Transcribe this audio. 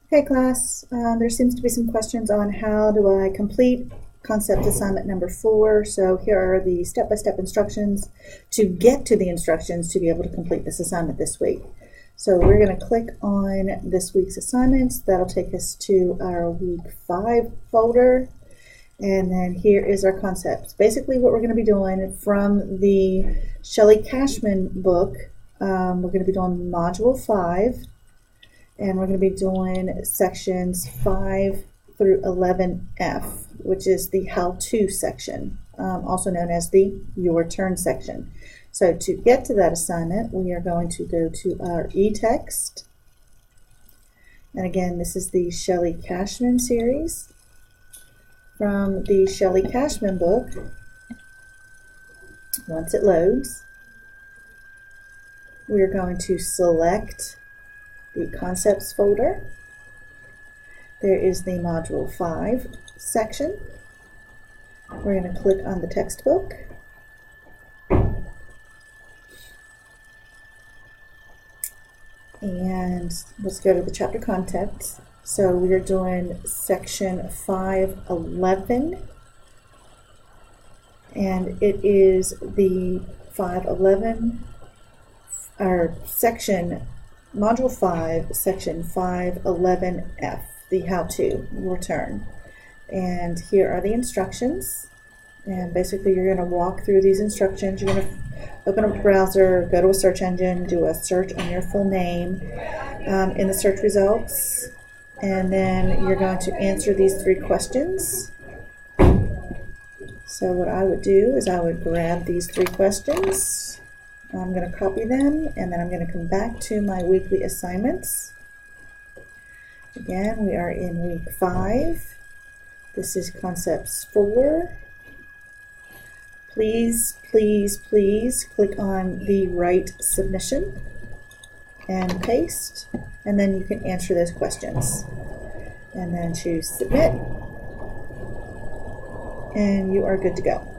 Hey class, there seems to be some questions on how do I complete concept assignment number 4. So here are the step-by-step instructions to get to the instructions to be able to complete this assignment this week. So we're going to click on this week's assignments. That'll take us to our week 5 folder. And then here is our concepts. Basically what we're going to be doing from the Shelley Cashman book, we're going to be doing module 5. And we're going to be doing sections 5 through 11F, which is the how-to section, also known as the your turn section. So to get to that assignment, we are going to go to our e-text. And again, this is the Shelley Cashman series. From the Shelley Cashman book, once it loads, we are going to select the concepts folder. There is the module 5 section. We're going to click on the textbook. And let's go to the chapter contents. So we are doing section 511. And it is the 511, or section Module 5, Section 511F, the how-to, your turn. And here are the instructions. And basically you're going to walk through these instructions. You're going to open up a browser, go to a search engine, do a search on your full name in the search results. And then you're going to answer these 3 questions. So what I would do is I would grab these 3 questions. I'm going to copy them, and then I'm going to come back to my weekly assignments. Again, we are in week 5. This is concepts 4. Please, please, please click on the right submission and paste, and then you can answer those questions. And then choose submit, and you are good to go.